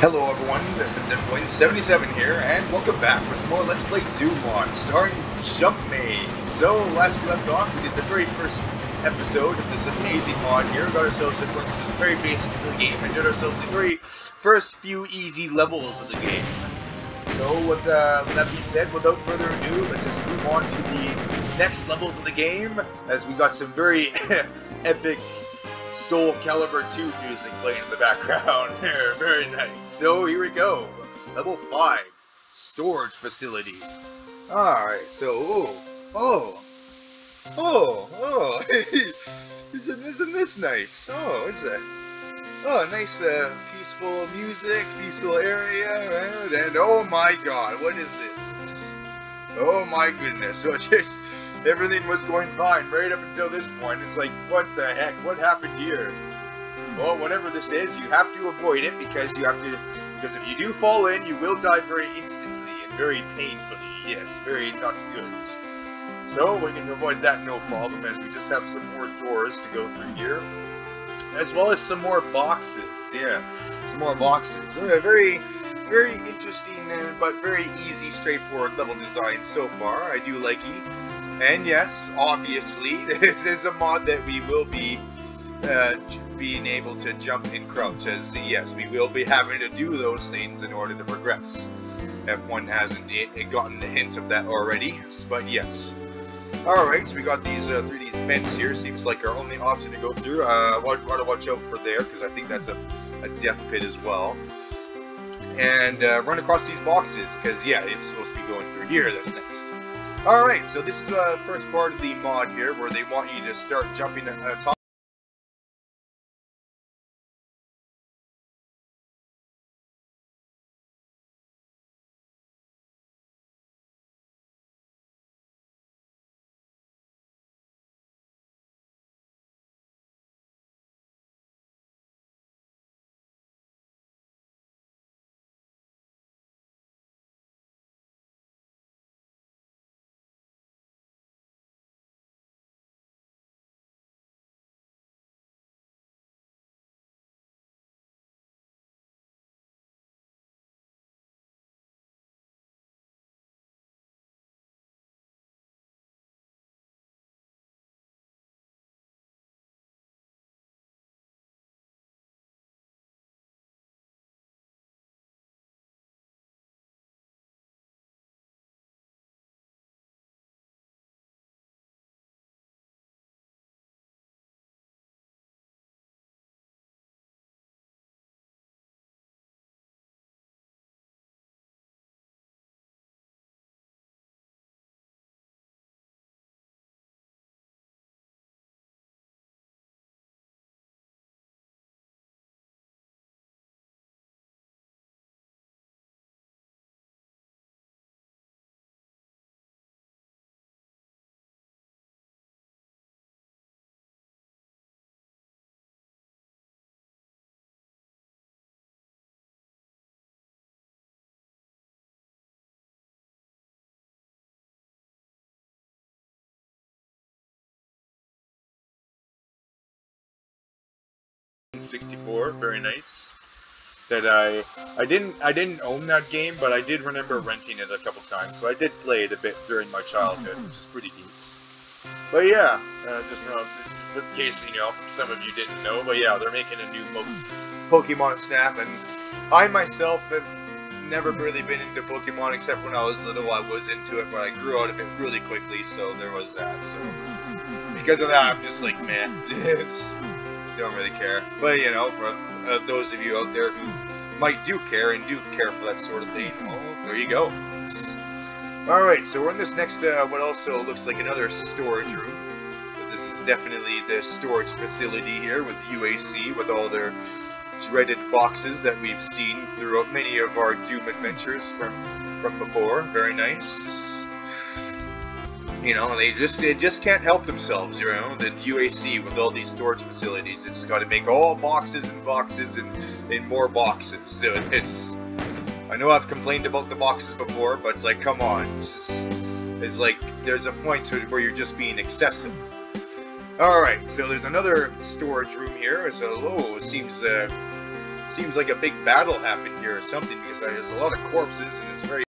Hello everyone, this is Deadpoint77 here, and welcome back for some more Let's Play Doom mod, starring Jumpmaze. So, last we left off, we did the very first episode of this amazing mod here, got ourselves into the very basics of the game, and did ourselves the very first few easy levels of the game. So, with that being said, without further ado, let's just move on to the next levels of the game, as we got some very epic Soul Calibur 2 music playing in the background there. Very nice. So here we go. Level 5. Storage Facility. Alright, so, isn't this nice? Oh, it's a nice peaceful music, peaceful area, and oh my god, what is this? Oh my goodness, so just everything was going fine right up until this point. It's like, what the heck? What happened here? Well, whatever this is, you have to avoid it because if you do fall in, you will die very instantly and very painfully. Yes, very not good. So we can avoid that no problem, as we just have some more doors to go through here, as well as some more boxes. Yeah, some more boxes. So very interesting, but very easy, straightforward level design so far. I do like it. And yes, obviously, this is a mod that we will be being able to jump and crouch, as yes, we will be having to do those things in order to progress, if one hasn't gotten the hint of that already, but yes. Alright, so we got these through these vents here, seems like our only option to go through. Gotta watch out for there, because I think that's a death pit as well. And run across these boxes, because yeah, it's supposed to be going through here, that's next. Alright, so this is the first part of the mod here, where they want you to start jumping at top. '64, very nice. That I didn't own that game, but I did remember renting it a couple times, so I did play it a bit during my childhood, which is pretty neat. But yeah, just in case some of you didn't know, but yeah, they're making a new Pokemon Snap, and I myself have never really been into Pokemon except when I was little. I was into it, but I grew out of it really quickly, so there was that. So because of that, I'm just like, man, don't really care. But for those of you out there who might do care for that sort of thing, well, there you go. Alright, so we're in this next what also looks like another storage room, but this is definitely the storage facility here with UAC, with all their dreaded boxes that we've seen throughout many of our Doom adventures from before. Very nice. They just can't help themselves, the UAC with all these storage facilities. It's got to make all boxes and boxes and more boxes. So I know I've complained about the boxes before, but it's like, come on. It's like, there's a point where you're just being excessive. Alright, so there's another storage room here. So, it seems Seems like a big battle happened here or something, because there's a lot of corpses and it's very...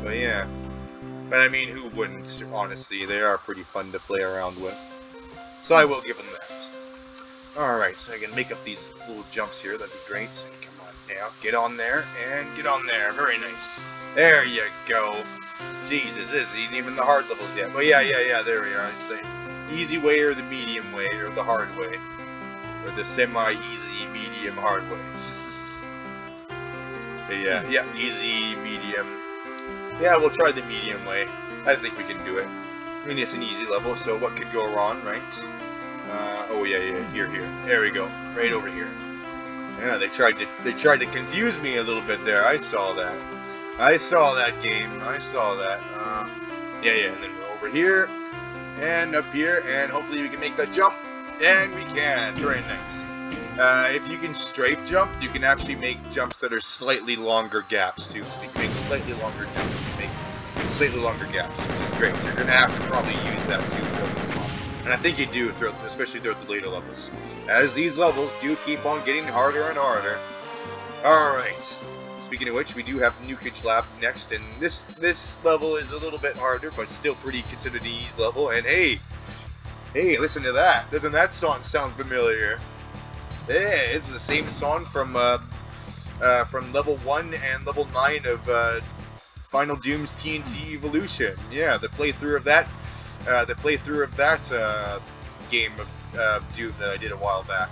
But yeah. But I mean, who wouldn't, honestly? They are pretty fun to play around with. So I will give them that. Alright, so I can make up these little jumps here, that'd be great. Come on now, get on there, and get on there. Very nice. There you go. Jesus, this isn't even the hard levels yet. But yeah, there we are. I'd say easy way or the medium way, or the hard way. Or the semi-easy, medium, hard way. Yeah, easy, medium. Yeah, we'll try the medium way. I think we can do it. I mean, it's an easy level, so what could go wrong, right? Oh yeah, here. There we go, right over here. Yeah, they tried to confuse me a little bit there. I saw that. I saw that game. I saw that. Yeah, and then we're over here and up here, and hopefully we can make that jump. And we can. Very nice. If you can strafe jump, you can actually make jumps that are slightly longer gaps too. So you can make slightly longer jumps. You make slightly longer gaps, which is great. You're gonna have to probably use that too throughout this level. And I think you do, especially throughout the later levels, as these levels do keep on getting harder and harder. Alright, speaking of which, we do have Nukage Lap next, and this level is a little bit harder, but still pretty considered an easy level. And hey, listen to that. Doesn't that song sound familiar? Yeah, it's the same song from level 1 and level 9 of Final Doom's TNT Evolution. Yeah, the playthrough of that game of Doom that I did a while back.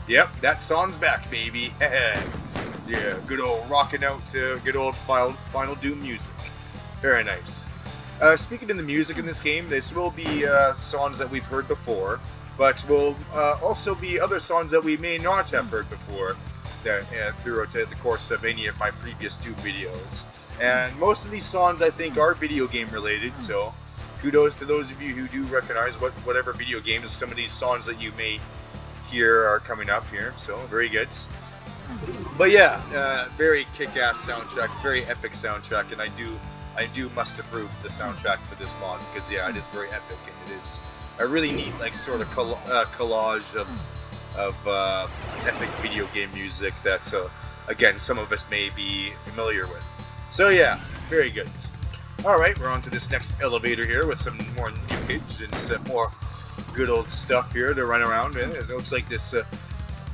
Yep, that song's back, baby. Yeah, good old rocking out good old Final Doom music. Very nice. Speaking of the music in this game, this will be songs that we've heard before, but will also be other songs that we may not have heard before throughout the course of any of my previous Doom videos. And most of these songs, I think, are video game related, so kudos to those of you who do recognize whatever video games some of these songs that you may hear are coming up here. So very good. But yeah, very kick-ass soundtrack, very epic soundtrack, and I do must approve the soundtrack for this mod, because yeah, it is very epic, and it is a really neat sort of collage of epic video game music that again, some of us may be familiar with. So yeah, very good. Alright, we're on to this next elevator here with some more nukage and some more good old stuff here to run around. And it looks like this,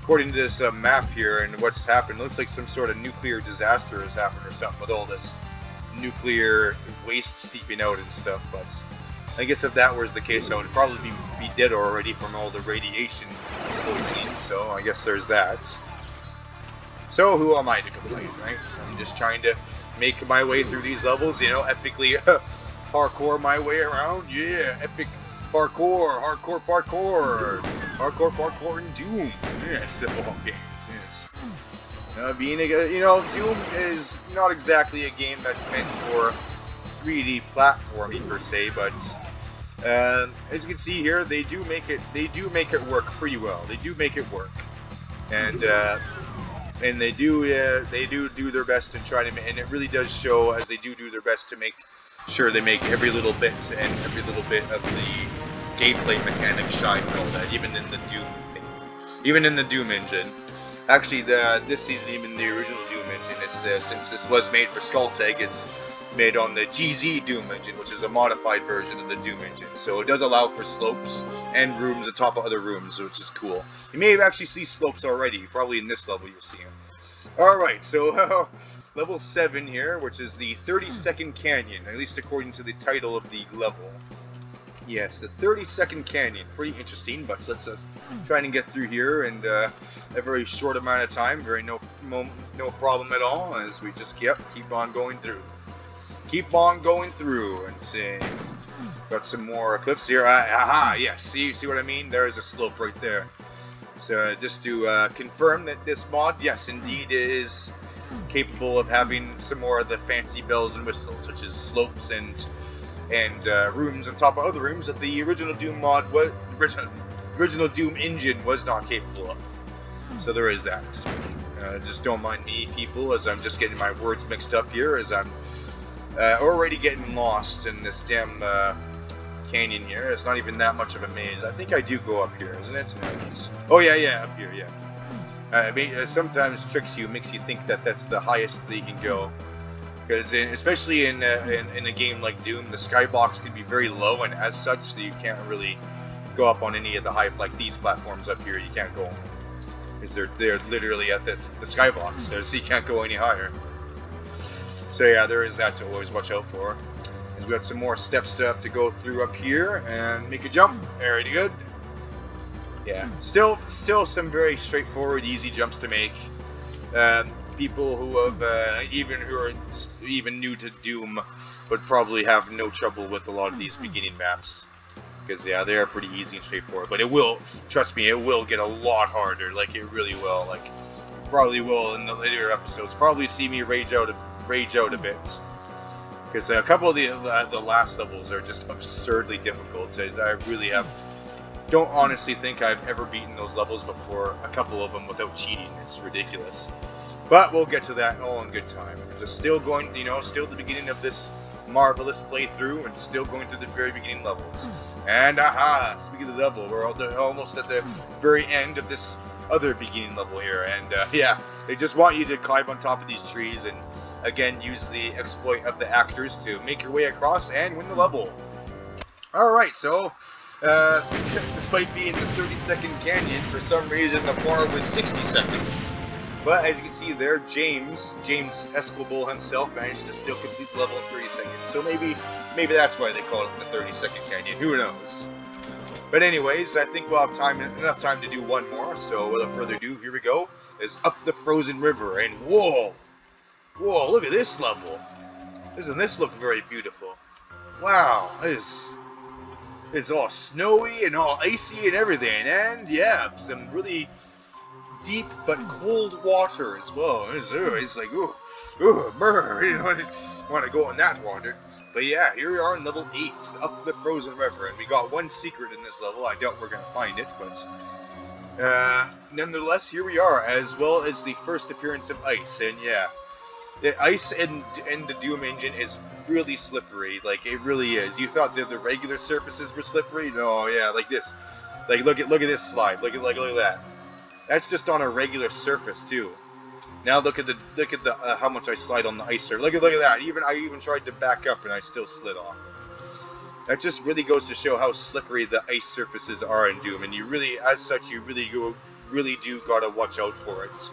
according to this map here and what's happened, it looks like some sort of nuclear disaster has happened or something with all this nuclear waste seeping out and stuff. But I guess if that was the case, I would probably be dead already from all the radiation poisoning. So I guess there's that. So who am I to complain, right? So I'm just trying to make my way through these levels, you know, epically parkour my way around. Yeah, epic parkour, hardcore parkour. Parkour in Doom. Yes, of all games, yes. Being a, you know, Doom is not exactly a game that's meant for 3D platforming per se, but as you can see here, they do make it work pretty well. They do make it work, and they do their best and try to, and it really does show as they do their best to make sure they make every little bit and every little bit of the gameplay mechanic shine and all that, even in the Doom engine. Actually, this isn't even the original Doom engine. It's since this was made for Skulltag, it's made on the GZ Doom engine, which is a modified version of the Doom engine. So it does allow for slopes and rooms atop of other rooms, which is cool. You may have actually seen slopes already. Probably in this level you'll see them. Alright, so level 7 here, which is the 30-second canyon, at least according to the title of the level. Yes, the 30-second canyon. Pretty interesting, but let's try and get through here in a very short amount of time. No problem at all, as we just keep on going through. Keep on going through and see. Got some more clips here. Aha, yes. See what I mean? There is a slope right there. So just to confirm that this mod, yes, indeed is capable of having some more of the fancy bells and whistles, such as slopes and rooms on top of other rooms that the original Doom mod was, original Doom engine was not capable of. So there is that. Just don't mind me, people, as I'm just getting my words mixed up here, as I'm already getting lost in this damn canyon here. It's not even that much of a maze. I think I do go up here, isn't it? Oh yeah, up here, yeah. Sometimes tricks you, makes you think that that's the highest that you can go. Because especially in a game like Doom, the skybox can be very low, and as such, so you can't really go up on any of the like these platforms up here. You can't go on, because they're literally at the skybox, so you can't go any higher. So yeah, there is that to always watch out for. As we got some more steps to go through up here and make a jump. Very good. Yeah, still some very straightforward, easy jumps to make. People who have who are even new to Doom would probably have no trouble with a lot of these beginning maps, because yeah, they are pretty easy and straightforward. But it will, trust me, it will get a lot harder. Like, it really will. Like, you probably will in the later episodes. Probably see me rage out a bit, because a couple of the last levels are just absurdly difficult. As I really don't honestly think I've ever beaten those levels before. A couple of them without cheating. It's ridiculous. But we'll get to that all in good time. We're just still going, still at the beginning of this marvelous playthrough, and still going through the very beginning levels. And aha! Speaking of the level, we're almost at the very end of this other beginning level here. And yeah, they just want you to climb on top of these trees and again use the exploit of the actors to make your way across and win the level. Alright, so despite being the 30-second canyon, for some reason the bar was 60 seconds. But as you can see there, James Esquibel himself managed to still complete the level in 30 seconds. So maybe that's why they call it the 30-second canyon. Who knows? But anyways, I think we'll have enough time to do one more. So without further ado, here we go. It's up the frozen river, and whoa, look at this level. Doesn't this look very beautiful? Wow, it's all snowy and all icy and everything, and yeah, some really deep but cold water as well. It's like, brr, you don't want to go in that water. But yeah, here we are in level 8, up the frozen river, and we got one secret in this level. I doubt we're going to find it, but nonetheless, here we are, as well as the first appearance of ice. And yeah, the ice in the Doom engine is really slippery. Like, it really is. You thought that the regular surfaces were slippery? No, yeah, like this. Like, look at this slide. Look at that. That's just on a regular surface too. Now look at the how much I slide on the ice surface. Look at that. I even tried to back up and I still slid off. That just really goes to show how slippery the ice surfaces are in Doom, and you really, as such, you really do gotta watch out for it.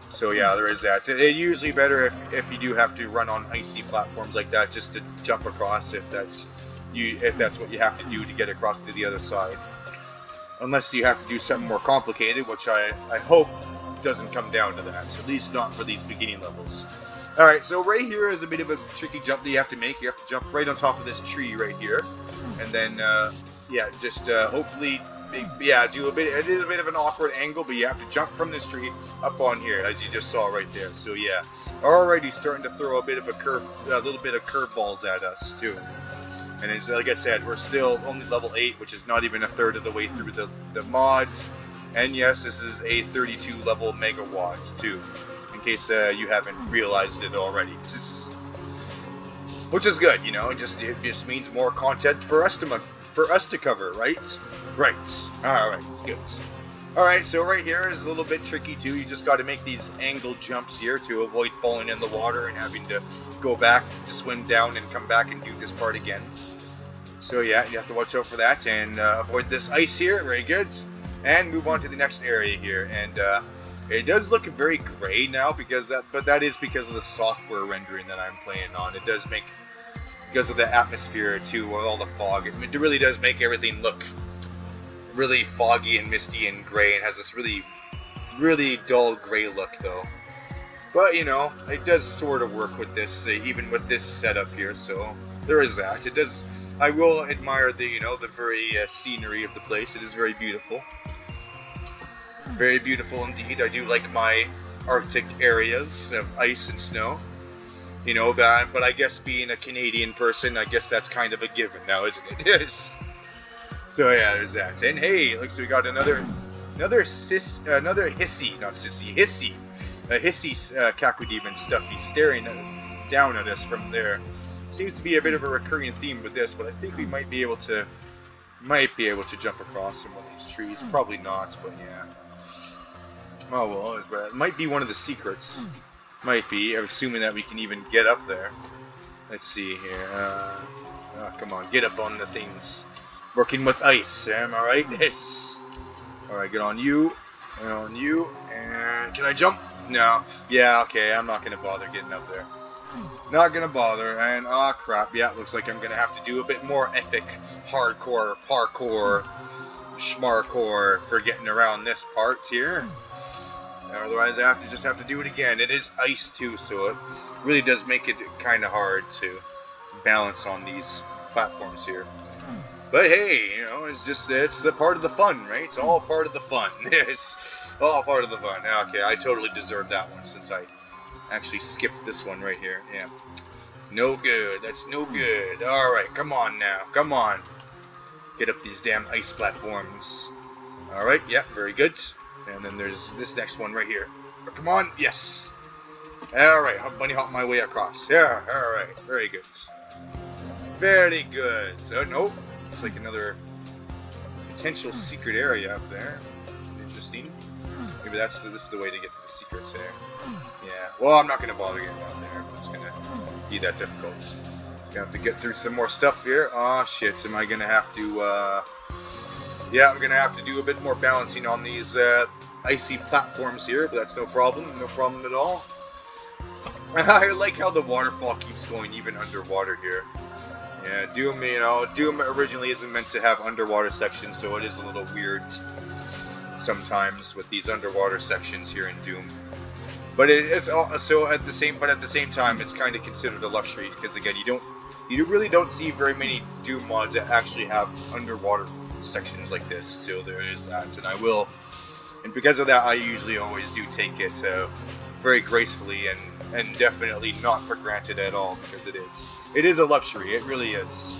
So yeah, there is that. It's usually better if you do have to run on icy platforms like that, just to jump across if that's what you have to do to get across to the other side. Unless you have to do something more complicated, which I hope doesn't come down to that. At least not for these beginning levels. Alright, so right here is a bit of a tricky jump that you have to make. You have to jump right on top of this tree right here. And then, yeah, just hopefully yeah, do a bit. It is a bit of an awkward angle, but you have to jump from this tree up on here, as you just saw right there. So yeah, already starting to throw a bit of a little bit of curveballs at us too. And it's, like I said, we're still only level 8, which is not even a third of the way through the mods. And yes, this is a 32 level megawatt too, in case you haven't realized it already. Which is good, you know. It just means more content for us to cover, right? Right. All right, it's good. All right, so right here is a little bit tricky too. You just got to make these angled jumps here to avoid falling in the water and having to go back to swim down and come back and do this part again. So yeah, you have to watch out for that and avoid this ice here. Very good. And move on to the next area here. And it does look very gray now but that is because of the software rendering that I'm playing on. It does make, because of the atmosphere too, with all the fog. It really does make everything look really foggy and misty and gray, and has this really, really dull gray look though. But you know, it does sort of work with this, even with this setup here. So there is that. It does. I will admire the the very scenery of the place. It is very beautiful. Very beautiful indeed. I do like my Arctic areas of ice and snow. You know, but I guess being a Canadian person, I guess that's kind of a given now, isn't it? Yes. So yeah, there's that. And hey, looks like we got another hissy Kaku Demon stuffy staring down at us from there. Seems to be a bit of a recurring theme with this, but I think we might be able to jump across some of these trees. Probably not, but yeah. Oh well, it might be one of the secrets. Might be. I'm assuming that we can even get up there. Let's see here. Oh, come on, get up on the things. Working with ice, am I right? Yes. Alright, get on you. And on you. And can I jump? No. Yeah, okay, I'm not going to bother getting up there. Not going to bother. And, oh crap, yeah, looks like I'm going to have to do a bit more epic, hardcore, parkour, schmarcore for getting around this part here. Otherwise, I just have to do it again. It is ice too, so it really does make it kind of hard to balance on these platforms here. But hey, you know, it's the part of the fun, right? It's all part of the fun. It's all part of the fun. Okay, I totally deserve that one since I actually skipped this one right here. Yeah. No good. That's no good. Alright, come on now. Come on. Get up these damn ice platforms. Alright, yeah, very good. And then there's this next one right here. Oh, come on. Yes. Alright, bunny hop my way across. Yeah, alright. Very good. Very good. So, nope. Looks like another potential secret area up there. Interesting. Maybe this is the way to get to the secrets there. Yeah. Well, I'm not going to bother getting down there. It's going to be that difficult. Gonna have to get through some more stuff here. Oh shit! Am I going to have to? Yeah, I'm going to have to do a bit more balancing on these icy platforms here, but that's no problem. No problem at all. I like how the waterfall keeps going even underwater here. Yeah, Doom originally isn't meant to have underwater sections, so it is a little weird sometimes with these underwater sections here in Doom. But it's also at the same time, it's kind of considered a luxury because again, you really don't see very many Doom mods that actually have underwater sections like this. So there is that, and because of that, I usually always do take it very gracefully and definitely not for granted at all, because it is a luxury. It really is.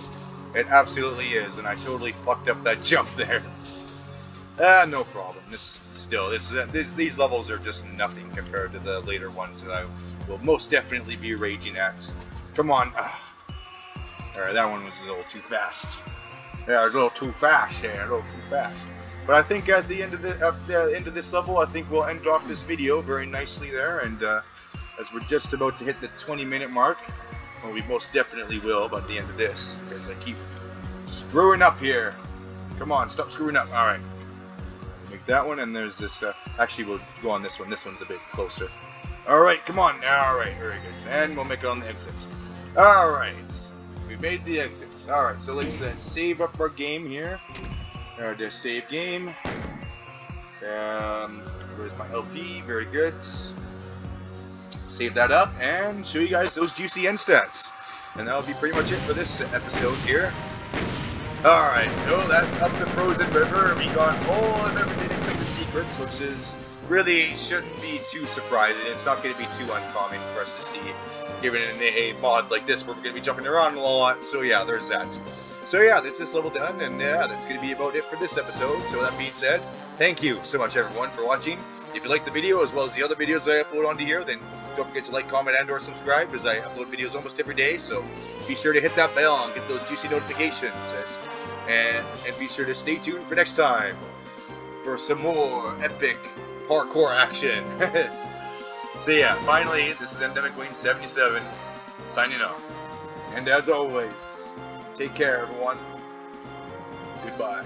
It absolutely is, and I totally fucked up that jump there. No problem. These levels are just nothing compared to the later ones that I will most definitely be raging at. Come on. Alright, that one was a little too fast. Yeah, a little too fast. Yeah, a little too fast. But I think at the end of this level, I think we'll end off this video very nicely there, and as we're just about to hit the 20-minute mark, well, we most definitely will by the end of this, because I keep screwing up here. Come on, stop screwing up. Alright. Make that one, and there's this, actually we'll go on this one. This one's a bit closer. Alright, come on. Alright, very good. And we'll make it on the exits. Alright. We made the exits. Alright, so let's save up our game here. The save game. Where's my LP? Very good. Save that up and show you guys those juicy end stats. And that'll be pretty much it for this episode here. Alright, so that's up the frozen river. We got all of everything except the secrets, which is really shouldn't be too surprising. It's not going to be too uncommon for us to see, given a mod like this where we're going to be jumping around a lot. So yeah, there's that. So yeah, that's this level done, and yeah, that's going to be about it for this episode. So that being said, thank you so much everyone for watching. If you like the video as well as the other videos I upload onto here, then don't forget to like, comment, and or subscribe, as I upload videos almost every day. So be sure to hit that bell and get those juicy notifications. And be sure to stay tuned for next time for some more epic parkour action. So yeah, finally, this is Endemic Wing 77 signing off. And as always, take care everyone. Goodbye.